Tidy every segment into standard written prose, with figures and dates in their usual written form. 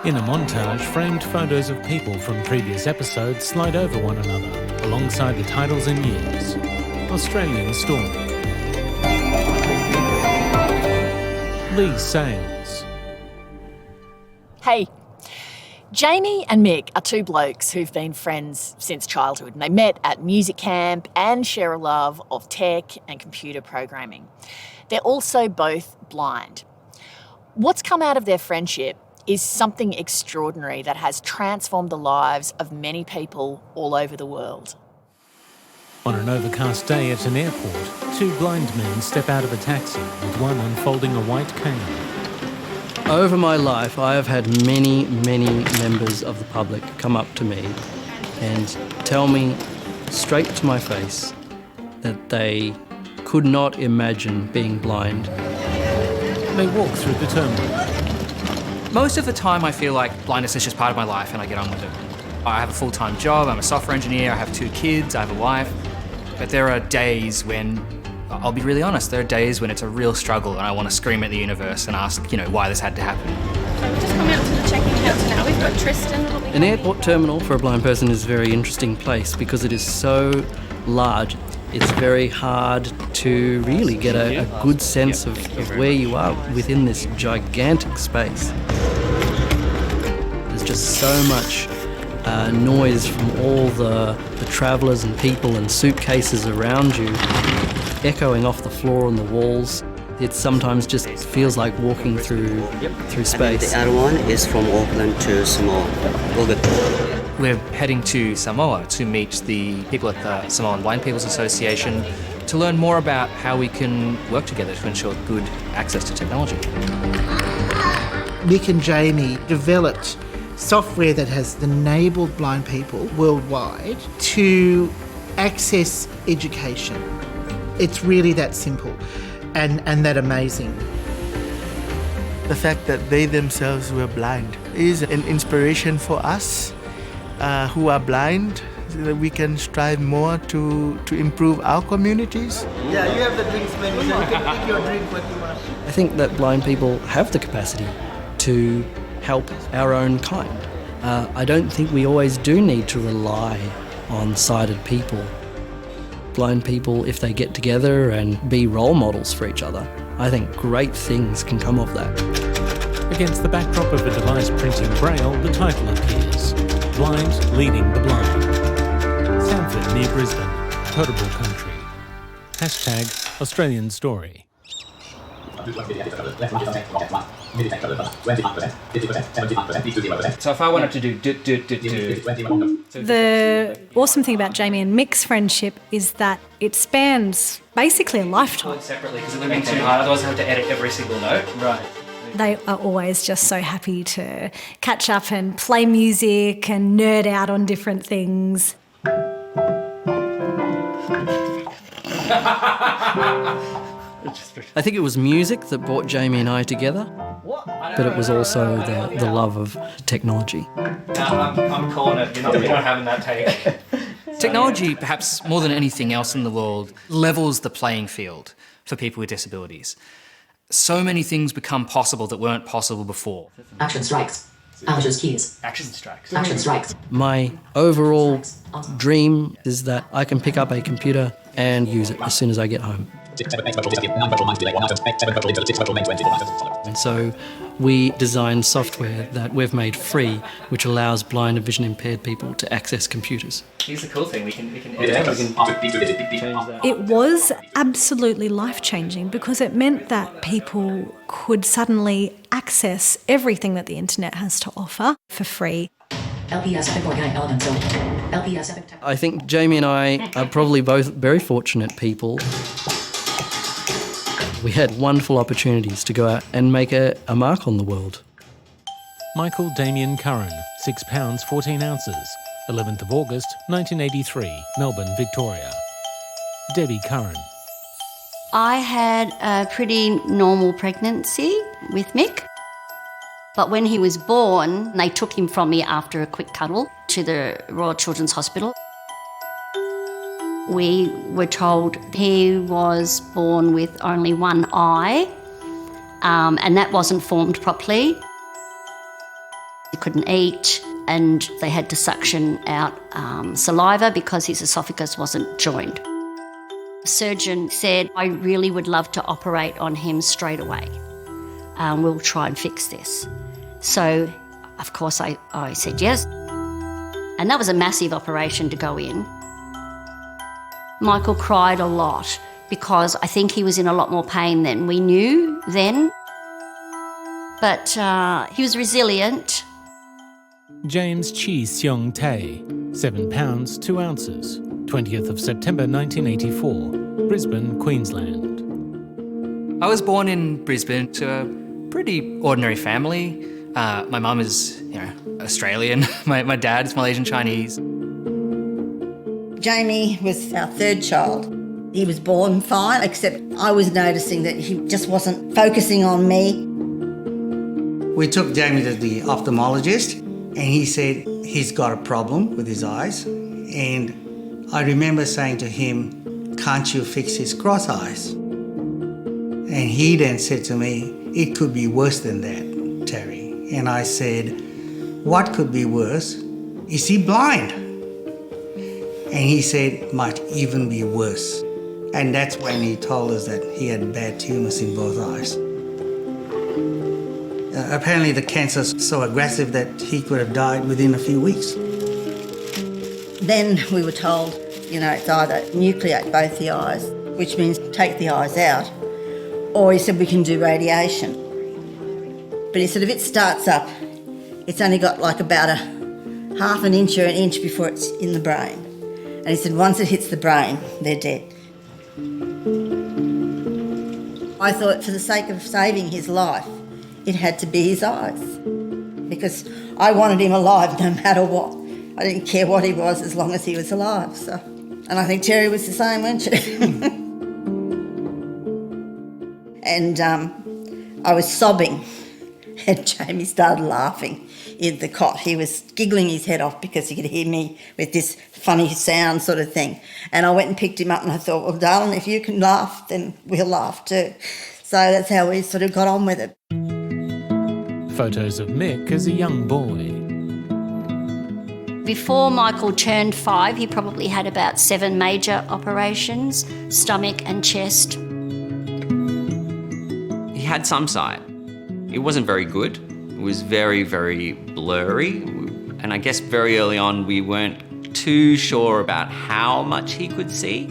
In a montage, framed photos of people from previous episodes slide over one another, alongside the titles and years. Australian Story. Lee Sales. Hey, Jamie and Mick are two blokes who've been friends since childhood, and they met at music camp and share a love of tech and computer programming. They're also both blind. What's come out of their friendship is something extraordinary that has transformed the lives of many people all over the world. On an overcast day at an airport, two blind men step out of a taxi, with one unfolding a white cane. Over my life, I have had many members of the public come up to me and tell me straight to my face that they could not imagine being blind. They walk through the terminal. Most of the time I feel like blindness is just part of my life and I get on with it. I have a full-time job, I'm a software engineer, I have 2 kids, I have a wife. But there are days when, I'll be really honest, there are days when it's a real struggle and I want to scream at the universe and ask, why this had to happen. So we've just come out to the checking counter now. We've got Tristan. An airport terminal for a blind person is a very interesting place because it is so large. It's very hard to really get a good sense of where you are within this gigantic space. There's just so much noise from all the travellers and people and suitcases around you, echoing off the floor and the walls. It sometimes just feels like walking through space. The other one is from Auckland to Samoa. All good. We're heading to Samoa to meet the people at the Samoan Blind People's Association to learn more about how we can work together to ensure good access to technology. Mick and Jamie developed software that has enabled blind people worldwide to access education. It's really that simple and that amazing. The fact that they themselves were blind is an inspiration for us who are blind, so that we can strive more to improve our communities. Yeah, you have the drinks menu, so you can pick your drink what you want. I think that blind people have the capacity to help our own kind. I don't think we always do need to rely on sighted people. Blind people, if they get together and be role models for each other, I think great things can come of that. Against the backdrop of a device printing braille, the title appears: Blind Leading the Blind. Sanford near Brisbane, potable country. # Australian Story. So if I wanted to do The awesome thing about Jamie and Mick's friendship is that it spans basically a lifetime. separately because it would be too hard, otherwise I have to edit every single note. Right. They are always just so happy to catch up and play music and nerd out on different things. I think it was music that brought Jamie and I together, but it was also the love of technology. I'm calling it. You're not having that take. Technology, perhaps more than anything else in the world, levels the playing field for people with disabilities. So many things become possible that weren't possible before. Action strikes. Amateur's keys. Action strikes. Action strikes. My overall dream is that I can pick up a computer and use it as soon as I get home. And so we designed software that we've made free, which allows blind and vision impaired people to access computers. Here's the cool thing, we can edit. It was absolutely life-changing because it meant that people could suddenly access everything that the internet has to offer for free. LPS epic organic elements. So LPS epic. I think Jamie and I are probably both very fortunate people. We had wonderful opportunities to go out and make a mark on the world. Michael Damien Curran, 6 pounds 14 ounces, 11th of August 1983, Melbourne, Victoria. Debbie Curran. I had a pretty normal pregnancy with Mick, but when he was born, they took him from me after a quick cuddle to the Royal Children's Hospital. We were told he was born with only one eye, and that wasn't formed properly. He couldn't eat, and they had to suction out saliva because his esophagus wasn't joined. The surgeon said, I really would love to operate on him straight away. We'll try and fix this. So, of course, I said yes. And that was a massive operation to go in. Michael cried a lot because I think he was in a lot more pain than we knew then. But he was resilient. James Chi Seong Tay, 7 pounds 2 ounces, 20th of September 1984, Brisbane, Queensland. I was born in Brisbane to a pretty ordinary family. My mum is, Australian. My dad is Malaysian Chinese. Jamie was our third child. He was born fine, except I was noticing that he just wasn't focusing on me. We took Jamie to the ophthalmologist, and he said he's got a problem with his eyes. And I remember saying to him, can't you fix his cross eyes? And he then said to me, it could be worse than that, Terry. And I said, what could be worse? Is he blind? And he said, might even be worse. And that's when he told us that he had bad tumours in both eyes. Apparently the cancer's so aggressive that he could have died within a few weeks. Then we were told, it's either nucleate both the eyes, which means take the eyes out, or he said we can do radiation. But he said if it starts up, it's only got like about a half an inch or an inch before it's in the brain. And he said once it hits the brain, they're dead. I thought for the sake of saving his life, it had to be his eyes, because I wanted him alive no matter what. I didn't care what he was as long as he was alive. So, and I think Terry was the same, wasn't she? And I was sobbing, and Jamie started laughing in the cot. He was giggling his head off because he could hear me with this funny sound sort of thing. And I went and picked him up, and I thought, well, darling, if you can laugh, then we'll laugh too. So that's how we sort of got on with it. Photos of Mick as a young boy. Before Michael turned 5, he probably had about 7 major operations, stomach and chest. He had some sight. It wasn't very good. It was very, very blurry. And I guess very early on we weren't too sure about how much he could see.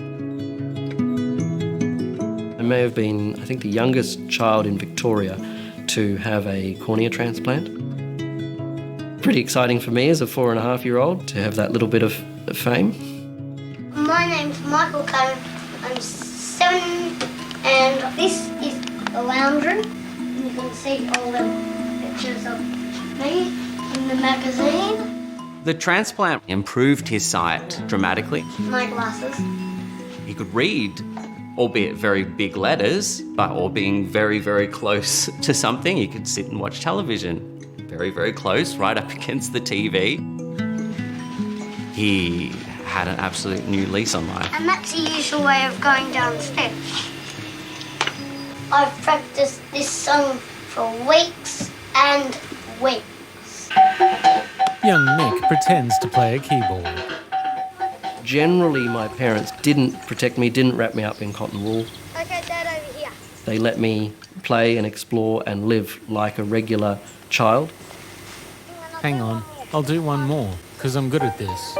I may have been, I think, the youngest child in Victoria to have a cornea transplant. Pretty exciting for me as a 4.5-year-old to have that little bit of fame. My name's Michael Curran. I'm 7 and this is the lounge room. And you can see all the pictures of me in the magazine. The transplant improved his sight dramatically. My glasses. He could read, albeit very big letters, but or being very, very close to something. He could sit and watch television. Very, very close, right up against the TV. He had an absolute new lease on life. And that's the usual way of going downstairs. I've practiced this song for weeks and weeks. Young Mick pretends to play a keyboard. Generally, my parents didn't protect me, didn't wrap me up in cotton wool. Okay, Dad, over here. They let me play and explore and live like a regular child. Hang on, I'll do one more, because I'm good at this.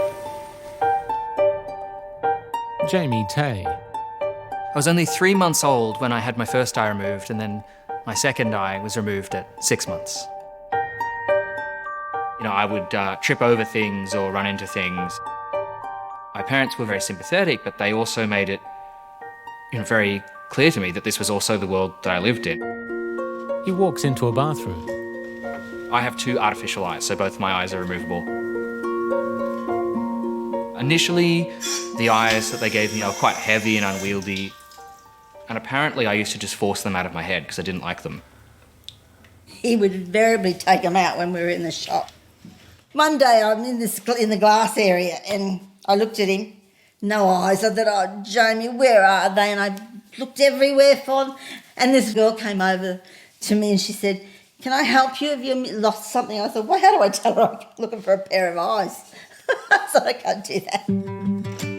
Jamie Tay. I was only 3 months old when I had my first eye removed, and then my second eye was removed at 6 months. I would trip over things or run into things. My parents were very sympathetic, but they also made it very clear to me that this was also the world that I lived in. He walks into a bathroom. I have 2 artificial eyes, so both my eyes are removable. Initially, the eyes that they gave me are quite heavy and unwieldy, and apparently I used to just force them out of my head because I didn't like them. He would invariably take them out when we were in the shop. One day I'm in the glass area and I looked at him, no eyes. I thought, oh, Jamie, where are they? And I looked everywhere for them. And this girl came over to me and she said, can I help you if you lost something? I thought, well, how do I tell her I'm looking for a pair of eyes? So I can't do that.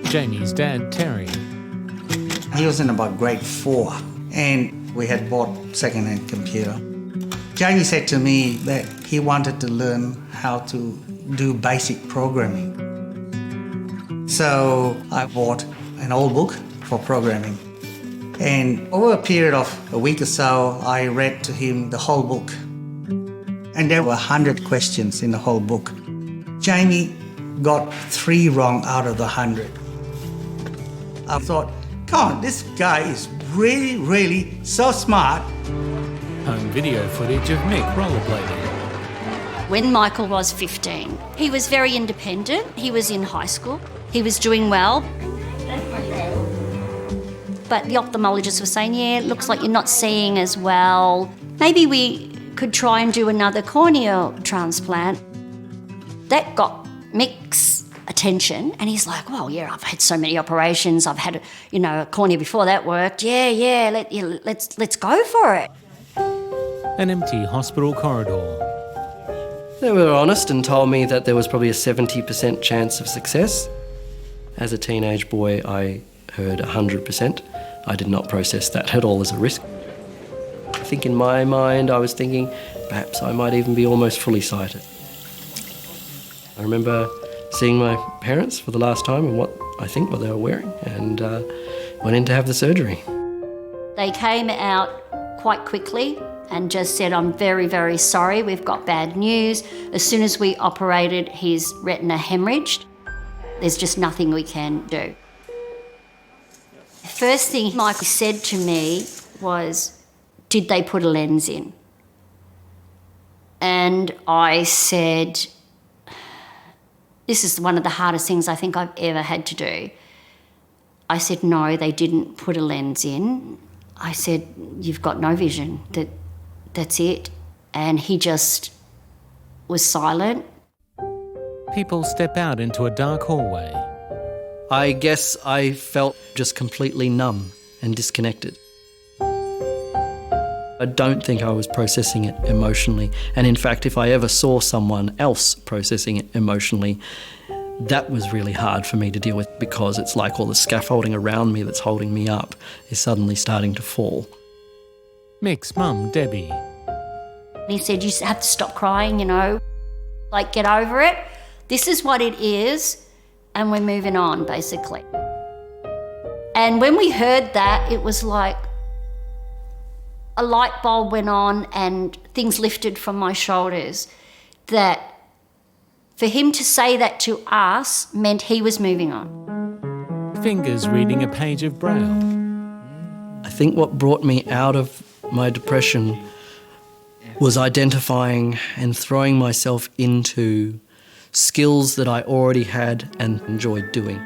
Jamie's dad, Terry. He was in about grade 4 and we had bought second-hand computer. Jamie said to me that he wanted to learn how to do basic programming. So I bought an old book for programming. And over a period of a week or so, I read to him the whole book. And there were 100 questions in the whole book. Jamie got 3 wrong out of the 100. I thought, come on, this guy is really, really so smart. Home video footage of Mick rollerblading. When Michael was 15, he was very independent. He was in high school. He was doing well. But the ophthalmologist was saying, yeah, it looks like you're not seeing as well. Maybe we could try and do another corneal transplant. That got Mick's attention, and he's like, well, yeah, I've had so many operations. I've had, a cornea before that worked. Let's go for it. An empty hospital corridor. They were honest and told me that there was probably a 70% chance of success. As a teenage boy, I heard 100%. I did not process that at all as a risk. I think in my mind I was thinking perhaps I might even be almost fully sighted. I remember seeing my parents for the last time and what they were wearing, and went in to have the surgery. They came out quite quickly and just said, I'm very, very sorry, we've got bad news. As soon as we operated, his retina hemorrhaged. There's just nothing we can do. The first thing Mike said to me was, did they put a lens in? And I said, this is one of the hardest things I think I've ever had to do. I said, no, they didn't put a lens in. I said, you've got no vision, that's it. And he just was silent. People step out into a dark hallway. I guess I felt just completely numb and disconnected. I don't think I was processing it emotionally. And in fact, if I ever saw someone else processing it emotionally, that was really hard for me to deal with, because it's like all the scaffolding around me that's holding me up is suddenly starting to fall. Mick's mum, Debbie. He said, you have to stop crying, get over it. This is what it is, and we're moving on, basically. And when we heard that, it was like a light bulb went on and things lifted from my shoulders, that for him to say that to us meant he was moving on. Fingers reading a page of Braille. I think what brought me out of my depression was identifying and throwing myself into skills that I already had and enjoyed doing.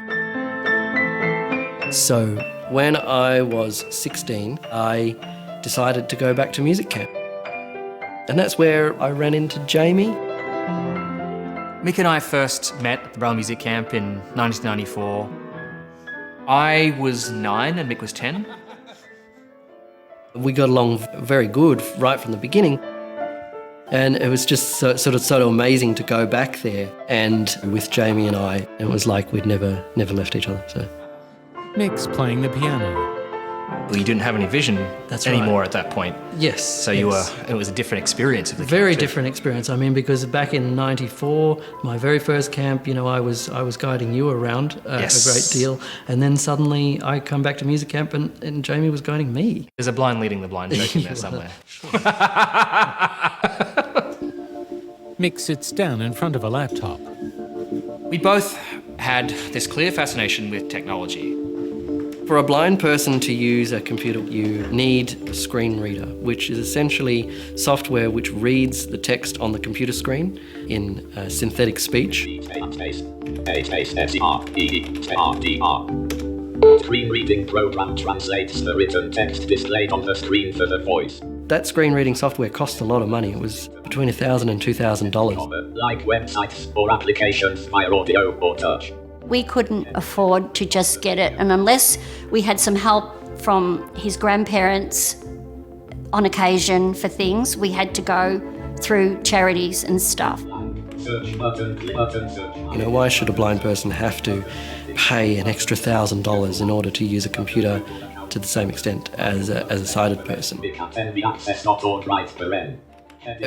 So when I was 16, I decided to go back to music camp. And that's where I ran into Jamie. Mick and I first met at the Braille Music Camp in 1994. I was 9 and Mick was 10. We got along very good right from the beginning. And it was just so amazing to go back there, and with Jamie and I, it was like we'd never left each other. So Mick's playing the piano. Well, you didn't have any vision anymore at that point. Yes. So it was a different experience of the camp. Very different experience. I mean, because back in '94, my very first camp, I was guiding you around a great deal, and then suddenly I come back to music camp and Jamie was guiding me. There's a blind leading the blind joke in there somewhere. Mick sits down in front of a laptop. We both had this clear fascination with technology. For a blind person to use a computer, you need a screen reader, which is essentially software which reads the text on the computer screen in synthetic speech. Screen reading program translates the written text displayed on the screen for the voice. That screen reading software cost a lot of money. It was between $1,000 and $2,000. Like websites or applications via audio or touch. We couldn't afford to just get it, and unless we had some help from his grandparents on occasion for things. We had to go through charities and stuff. Why should a blind person have to pay an extra $1,000 in order to use a computer to the same extent as a sighted person? It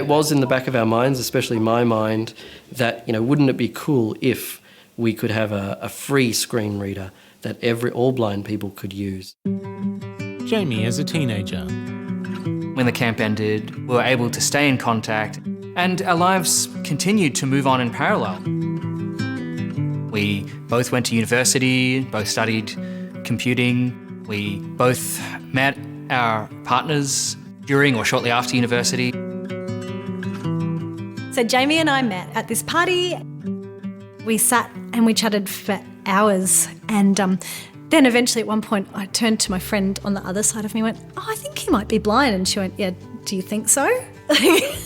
was in the back of our minds, especially my mind, that, wouldn't it be cool if we could have a free screen reader that all blind people could use. Jamie as a teenager. When the camp ended, we were able to stay in contact and our lives continued to move on in parallel. We both went to university, both studied computing. We both met our partners during or shortly after university. So Jamie and I met at this party. We sat and we chatted for hours, and then eventually at one point I turned to my friend on the other side of me and went, I think he might be blind. And she went, yeah, do you think so? I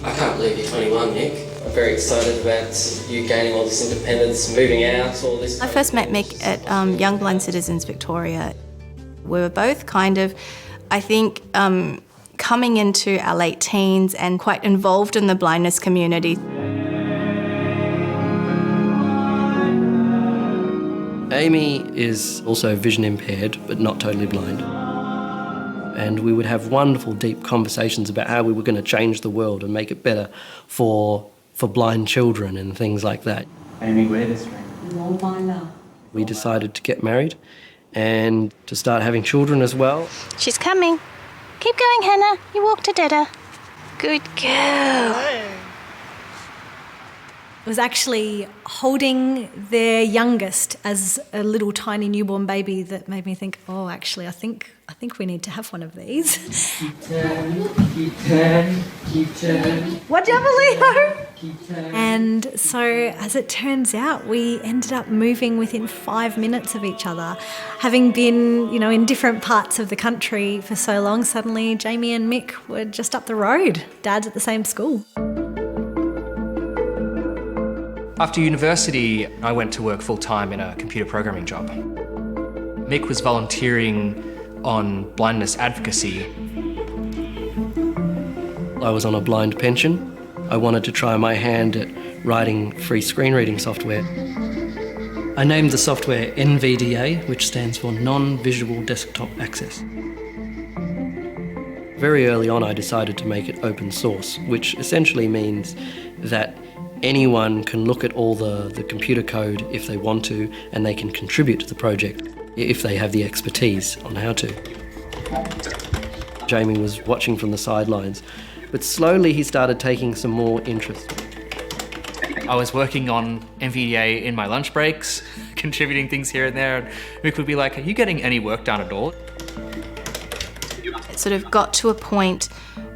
can't believe you're 21, Mick. I'm very excited about you gaining all this independence, moving out, all this. I first met Mick at Young Blind Citizens Victoria. We were both kind of, I think, coming into our late teens and quite involved in the blindness community. Amy is also vision impaired, but not totally blind. And we would have wonderful, deep conversations about how we were going to change the world and make it better for blind children and things like that. Amy, wear this ring. Oh, my love. We decided to get married and to start having children as well. She's coming. Keep going, Hannah. You walk to Dada. Good girl. It was actually holding their youngest as a little tiny newborn baby that made me think, oh, actually, I think we need to have one of these. Keep turning, keep turning, keep turning. What, Leo? Keep turning. And so, as it turns out, we ended up moving within 5 minutes of each other. Having been, in different parts of the country for so long, suddenly Jamie and Mick were just up the road. Dad's at the same school. After university, I went to work full-time in a computer programming job. Mick was volunteering on blindness advocacy. I was on a blind pension. I wanted to try my hand at writing free screen reading software. I named the software NVDA, which stands for Non-Visual Desktop Access. Very early on, I decided to make it open source, which essentially means that anyone can look at all the computer code if they want to, and they can contribute to the project if they have the expertise on how to. Jamie was watching from the sidelines, but slowly he started taking some more interest. I was working on NVDA in my lunch breaks, contributing things here and there, and Mick would be like, are you getting any work done at all? It sort of got to a point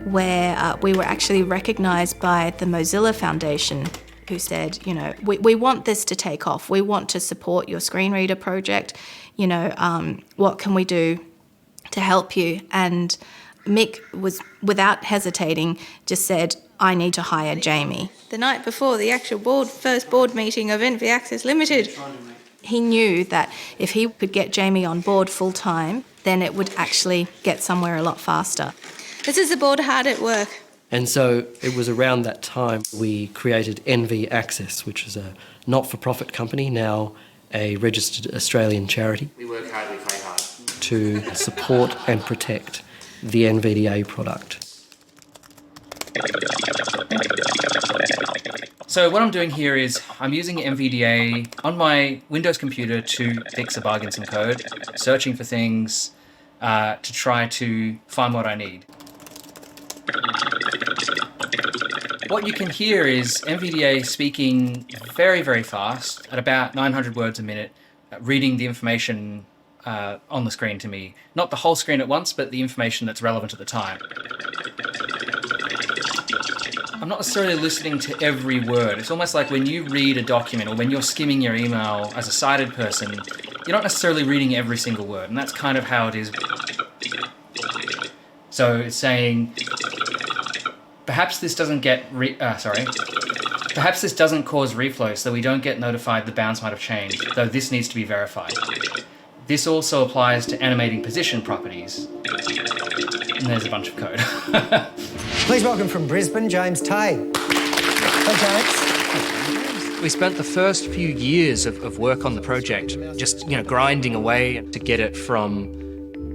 where we were actually recognised by the Mozilla Foundation, who said, we want this to take off. We want to support your screen reader project. What can we do to help you? And Mick was, without hesitating, just said, I need to hire Jamie. The night before the actual first board meeting of NV Access Limited. He knew that if he could get Jamie on board full time, then it would actually get somewhere a lot faster. This is the board hard at work. And so it was around that time we created NV Access, which is a not-for-profit company, now a registered Australian charity. We work hard, we play hard. To support and protect the NVDA product. So what I'm doing here is I'm using NVDA on my Windows computer to fix a bug in some code, searching for things to try to find what I need. What you can hear is NVDA speaking very, very fast at about 900 words a minute, reading the information on the screen to me. Not the whole screen at once, but the information that's relevant at the time. I'm not necessarily listening to every word. It's almost like when you read a document or when you're skimming your email as a sighted person, you're not necessarily reading every single word, and that's kind of how it is. So it's saying, perhaps this doesn't perhaps this doesn't cause reflow, so we don't get notified the bounds might have changed, though this needs to be verified. This also applies to animating position properties. And there's a bunch of code. Please welcome from Brisbane, James Tay. Hey, James. We spent the first few years of work on the project just, grinding away to get it from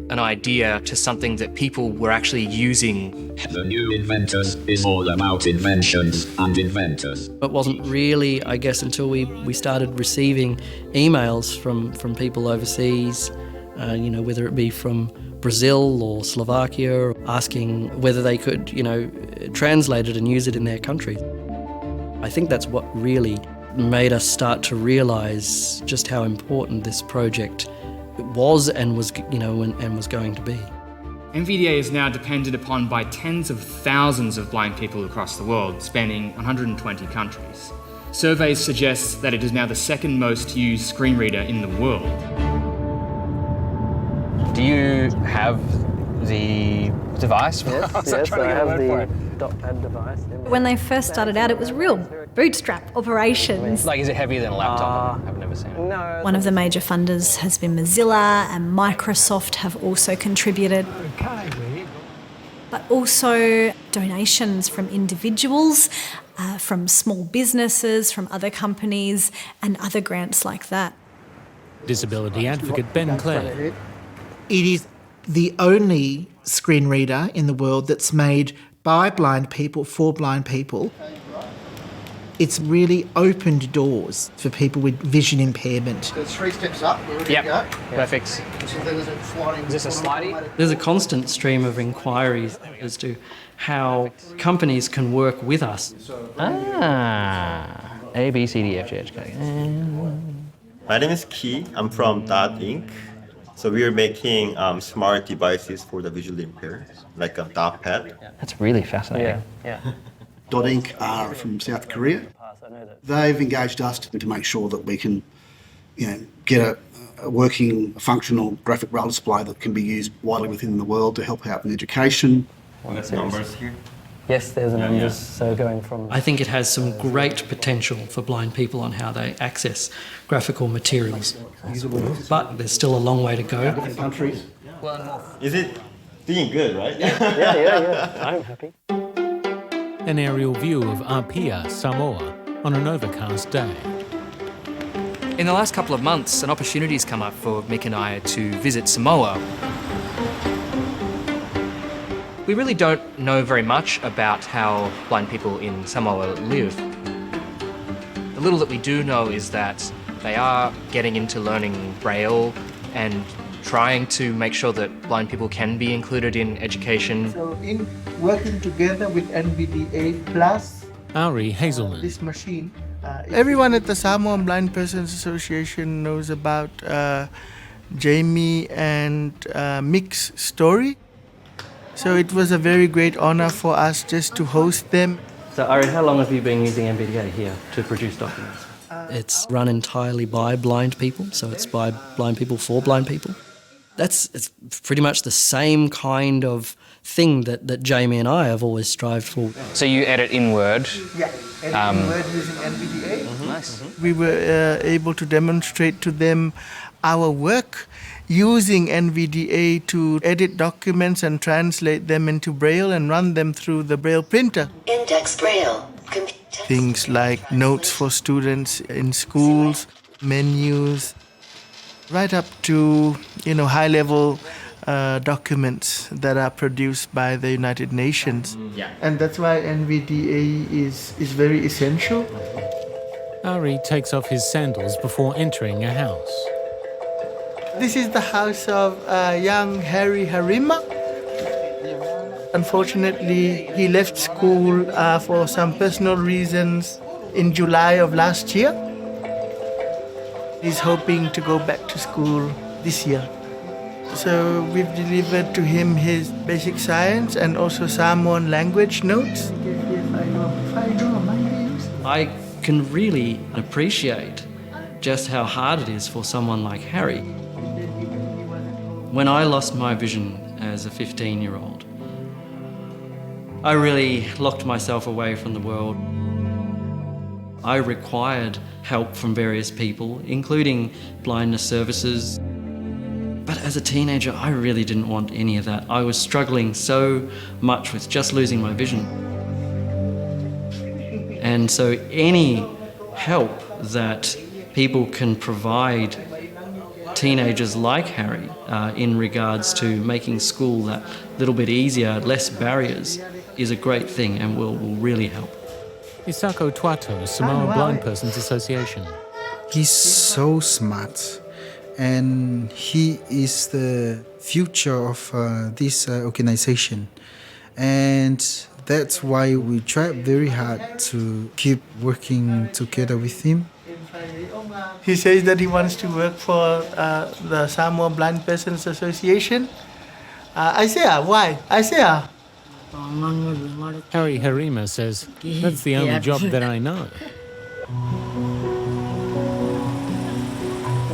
an idea to something that people were actually using. The New Inventors is all about inventions and inventors. It wasn't really, I guess, until we started receiving emails from people overseas, whether it be from Brazil or Slovakia, asking whether they could, translate it and use it in their country. I think that's what really made us start to realise just how important this project was and was, and was going to be. NVDA is now depended upon by tens of thousands of blind people across the world, spanning 120 countries. Surveys suggest that it is now the second most used screen reader in the world. Do you have the device? Yes, I have the DotPad device. When they first started out, it was real bootstrap operations. Like, is it heavier than a laptop? I've never seen it. No. One of the major funders has been Mozilla, and Microsoft have also contributed. But also donations from individuals, from small businesses, from other companies, and other grants like that. Disability advocate Ben Clare. It is the only screen reader in the world that's made by blind people for blind people. It's really opened doors for people with vision impairment. There's 3 steps up. We're ready to go. Perfect. So there's a sliding. Is this a slidey? There's a constant stream of inquiries as to how companies can work with us. A, B, C, D, F, G, H, K. My name is Key. I'm from Dot Inc. So we are making smart devices for the visually impaired, like a DotPad. That's really fascinating. Yeah. Dot Inc. are from South Korea. They've engaged us to make sure that we can, get a working, functional graphic braille display that can be used widely within the world to help out in education. There's numbers here. Yes, there's a numbers, so going from... I think it has some great potential for blind people on how they access graphical materials. But there's still a long way to go. Countries. Is it doing good, right? Yeah. I'm happy. An aerial view of Apia, Samoa, on an overcast day. In the last couple of months, an opportunity's come up for Mick and I to visit Samoa. We really don't know very much about how blind people in Samoa live. The little that we do know is that they are getting into learning Braille and trying to make sure that blind people can be included in education. So in working together with NVDA Plus, Ari Hazelman. This machine. Everyone at the Samoan Blind Persons Association knows about Jamie and Mick's story. So it was a very great honour for us just to host them. So Ari, how long have you been using NVDA here to produce documents? It's run entirely by blind people, so it's by blind people for blind people. It's pretty much the same kind of thing that Jamie and I have always strived for. So you edit in Word? Yeah, edit in Word using NVDA. Nice. We were able to demonstrate to them our work using NVDA to edit documents and translate them into Braille and run them through the Braille printer. Index Braille. Things like notes for students in schools, menus, right up to, high-level documents that are produced by the United Nations. Yeah. And that's why NVDA is very essential. Ari takes off his sandals before entering a house. This is the house of young Harry Harima. Unfortunately, he left school for some personal reasons in July of last year. He's hoping to go back to school this year. So we've delivered to him his basic science and also Samoan language notes. I can really appreciate just how hard it is for someone like Harry. When I lost my vision as a 15-year-old, I really locked myself away from the world. I required help from various people, including blindness services. But as a teenager, I really didn't want any of that. I was struggling so much with just losing my vision. And so any help that people can provide teenagers like Harry in regards to making school that little bit easier, less barriers, is a great thing and will really help. Isako Tuato, Samoa Blind Persons Association. He's so smart, and he is the future of this organization. And that's why we try very hard to keep working together with him. He says that he wants to work for the Samoa Blind Persons Association. I say, why? I say, Harry Harima says, that's the only job that I know.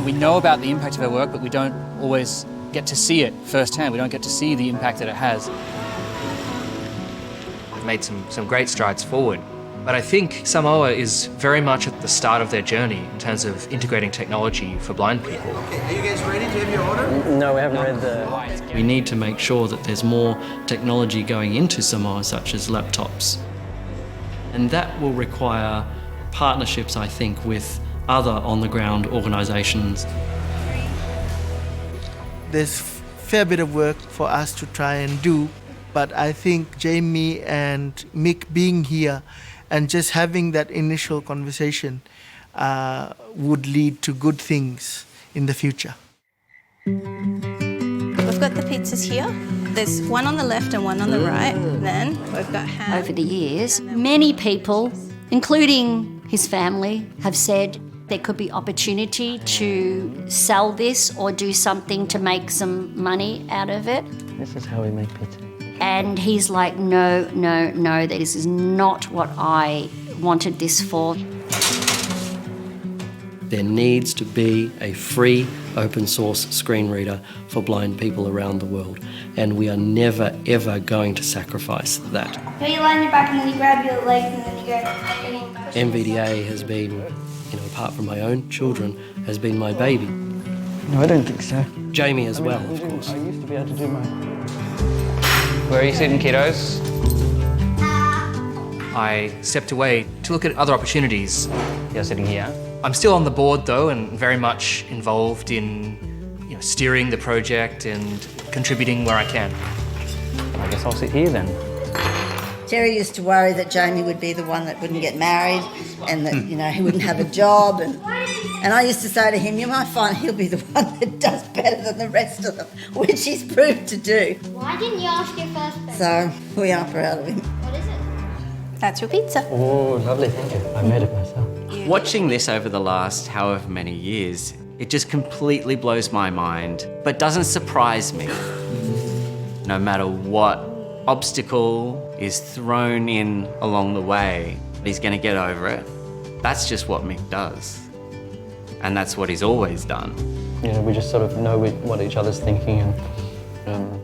We know about the impact of our work, but we don't always get to see it firsthand. We don't get to see the impact that it has. We've made some great strides forward. But I think Samoa is very much at the start of their journey in terms of integrating technology for blind people. Okay, are you guys ready to have your order? No, we haven't read the... We need to make sure that there's more technology going into Samoa, such as laptops. And that will require partnerships, I think, with other on-the-ground organisations. There's a fair bit of work for us to try and do, but I think Jamie and Mick being here and just having that initial conversation would lead to good things in the future. We've got the pizzas here. There's one on the left and one on the right. Then we've got ham. Over the years, many people, including his family, have said there could be opportunity to sell this or do something to make some money out of it. This is how we make pizza. And he's like, no, this is not what I wanted this for. There needs to be a free open source screen reader for blind people around the world, and we are never ever going to sacrifice that. So you lie on your back and then you grab your legs and then you go. NVDA has been, apart from my own children, has been my baby. No, I don't think so. Jamie as well, of course. I used to be able to do mine. Where are you sitting, kiddos? I stepped away to look at other opportunities. You're sitting here. I'm still on the board though, and very much involved in steering the project and contributing where I can. I guess I'll sit here then. Terry used to worry that Jamie would be the one that wouldn't get married and that, he wouldn't have a job. And I used to say to him, you might find he'll be the one that does better than the rest of them, which he's proved to do. Why didn't you ask your first person? So we are proud of him. What is it? That's your pizza. Oh, lovely, thank you. I made it myself. Watching this over the last however many years, it just completely blows my mind, but doesn't surprise me. No matter what obstacle is thrown in along the way, he's going to get over it. That's just what Mick does. And that's what he's always done. We just sort of know what each other's thinking.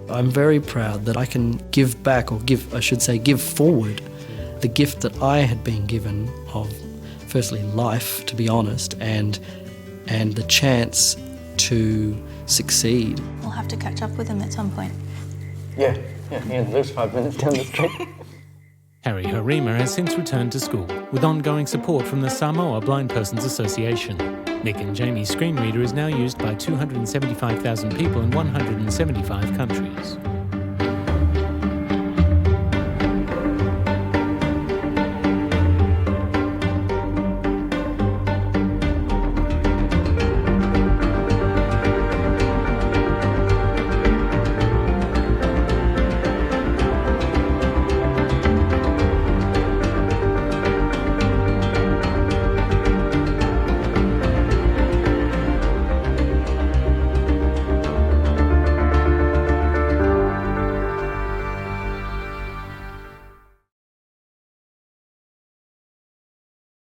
I'm very proud that I can give back, or give forward the gift that I had been given of, firstly, life, to be honest, and the chance to succeed. We'll have to catch up with him at some point. Yeah, he lives 5 minutes down the street. Harry Harima has since returned to school, with ongoing support from the Samoa Blind Persons Association. Mick and Jamie's screen reader is now used by 275,000 people in 175 countries.